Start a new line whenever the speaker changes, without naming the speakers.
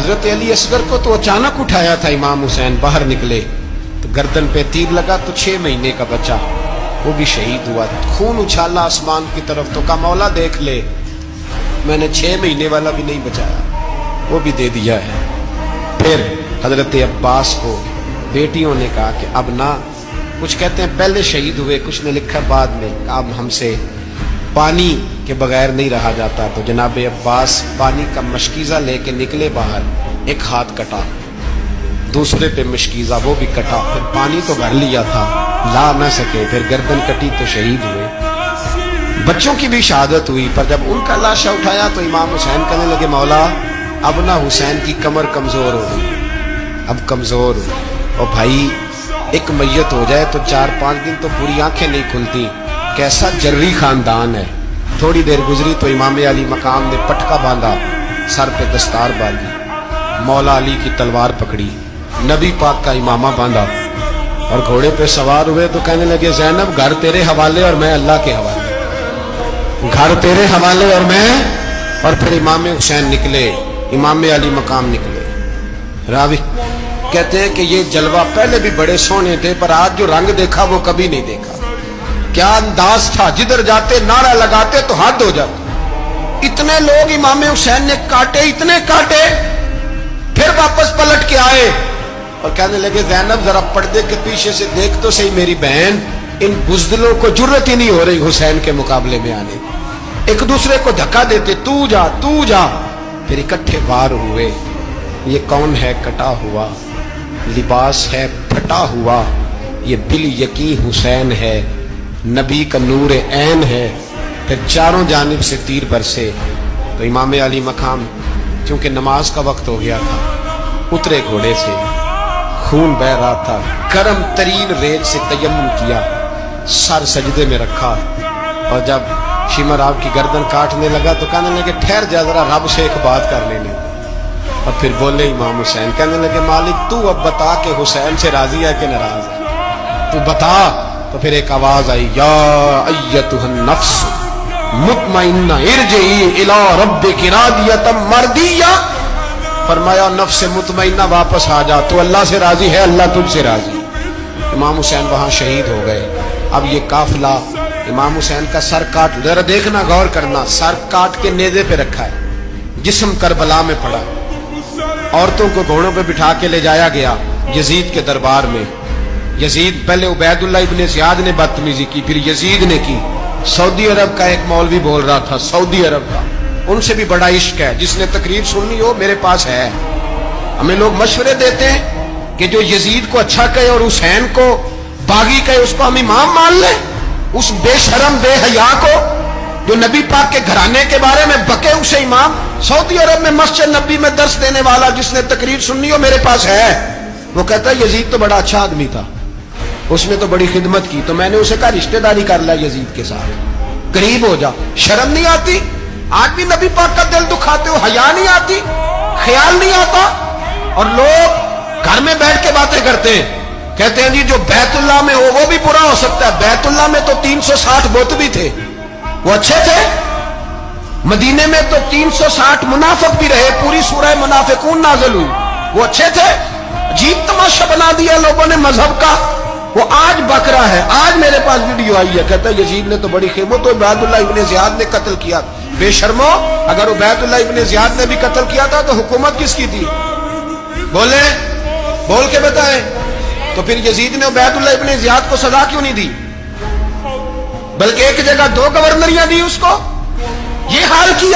हजरत अली असगर को तो अचानक उठाया था इमाम हुसैन, बाहर निकले तो गर्दन पे तीर लगा तो 6 महीने का बच्चा वो भी शहीद हुआ। खून उछाला आसमान की तरफ तो कहा मौला देख ले, मैंने 6 महीने वाला भी नहीं बचाया, वो भी दे दिया है। फिर हजरत अब्बास को बेटियों ने कहा कि अब ना, कुछ कहते हैं पहले शहीद हुए, कुछ ने लिखा बाद में, अब हमसे पानी के बगैर नहीं रहा जाता। तो जनाब अब्बास पानी का मशकीज़ा लेके निकले बाहर, एक हाथ कटा, दूसरे पे मशकीज़ा वो भी कटा, फिर पानी तो भर लिया था, ला न सके, फिर गर्दन कटी तो शहीद हुए। बच्चों की भी शहादत हुई, पर जब उनका लाशा उठाया तो इमाम हुसैन कहने लगे मौला अब ना हुसैन की कमर कमज़ोर हो गई, अब कमज़ोर हो। और भाई एक मैयत हो जाए तो 4-5 दिन तो पूरी आंखें नहीं खुलती, कैसा जर्री खानदान है। थोड़ी देर गुजरी तो इमाम अली मकाम ने पटका बांधा, सर पे दस्तार बांधी, मौला अली की तलवार पकड़ी, नबी पाक का इमामा बांधा और घोड़े पे सवार हुए तो कहने लगे ज़ैनब घर तेरे हवाले और मैं अल्लाह के हवाले, घर तेरे हवाले और मैं। और फिर इमाम हुसैन निकले, इमाम अली मकाम निकले। रावी कहते हैं कि ये जलवा पहले भी बड़े सोने थे, पर आज जो रंग देखा वो कभी नहीं देखा। क्या अंदाज था, जिधर जाते नारा लगाते तो हद हो जाती। इतने लोग इमाम हुसैन ने काटे, इतने काटे, फिर वापस पलट के आए और कहने लगे ज़ैनब जरा पर्दे के पीछे से देख तो सही मेरी बहन, इन बुज़दिलों को जुर्रत ही नहीं हो रही हुसैन के मुकाबले में आने। एक दूसरे को धक्का देते, तू जा तू जा, फिर इकट्ठे वार हुए। ये कौन है कटा हुआ, लिबास है फटा हुआ, ये बिल यकीन हुसैन है, नबी का नूर ऐन है। फिर चारों जानिब से तीर बरसे तो इमाम अली मकाम क्योंकि नमाज का वक्त हो गया था, उतरे घोड़े से, खून बह रहा था, गर्म तरीन रेत से तयम्मुम किया, सर सजदे में रखा और जब शिमर आपकी गर्दन काटने लगा तो कहने लगे ठहर जा जरा, रब से एक बात कर लेने। और फिर बोले इमाम हुसैन, कहने लगे मालिक तू अब बता के हुसैन से राजी है कि नाराज है, तू बता। तो फिर एक आवाज आई, या अय्यतुहन नफ्स मुतमइन्ना इरजिई इला रब्बिकी रादियतम मर्दिया। फरमाया नफ्स मुतमइन्ना वापस आ जा, तू अल्लाह से राजी है, अल्लाह तुझसे राजी। इमाम हुसैन वहां शहीद हो गए। अब ये काफिला इमाम हुसैन का सर काट, जरा देखना गौर करना, सर काट के नेज़े पे रखा है, जिस्म करबला में पड़ा। औरतों को घोड़ों पे बिठा के ले जाया गया यजीद के दरबार में। यजीद, पहले उबैदुल्लाह इब्ने ज़ियाद ने बदतमीजी की, फिर यजीद ने की। सऊदी अरब का एक मौलवी बोल रहा था, सऊदी अरब का, उनसे भी बड़ा इश्क है, जिसने तकरीर सुननी हो मेरे पास है। हमें लोग मशवरे देते हैं कि जो यजीद को अच्छा कहे और हुसैन को बागी कहे उसको हम इमाम मान लें। उस बेशरम बेहया को जो नबी पाक के घराने के बारे में बके उसे इमाम। सऊदी अरब में मस्जिद नबी में दर्स देने वाला जिसने तकरीर सुननी हो मेरे पास है। वो कहता है यजीद तो बड़ा अच्छा आदमी था, उसने तो बड़ी खिदमत की, तो मैंने उसे कहा रिश्तेदारी कर ला यजीद के साथ, करीब हो जा। शर्म नहीं आती? आज भी नबी पाक का दिल दुखाते हो, हया नहीं आती, ख्याल नहीं आता। और लोग घर में बैठ के बातें करते हैं, कहते हैं जी जो बैतुल्लाह में हो वो भी बुरा हो सकता है। बैतुल्लाह में तो 360 बुत भी थे, वो अच्छे थे। मदीने में तो 360 मुनाफिक भी रहे, पूरी सूरह मुनाफिकून नाज़िल हुई, वो अच्छे थे। अजीब तमाशा बना दिया लोगों ने मजहब का। वो आज बकरा है, आज मेरे पास वीडियो आई है, कहता है यजीद ने तो बड़ी खिदमत, तो उबैदुल्लाह इब्ने ज़ियाद ने कत्ल किया। बेशर्मो, अगर उबैदुल्लाह इब्ने ज़ियाद ने भी कत्ल किया था तो हुकूमत किसकी थी? बोले, बोल के बताएं। तो फिर यजीद ने उबैदुल्लाह इब्ने ज़ियाद को सजा क्यों नहीं दी, बल्कि एक जगह 2 गवर्नरियां दी उसको? ये हाल किया।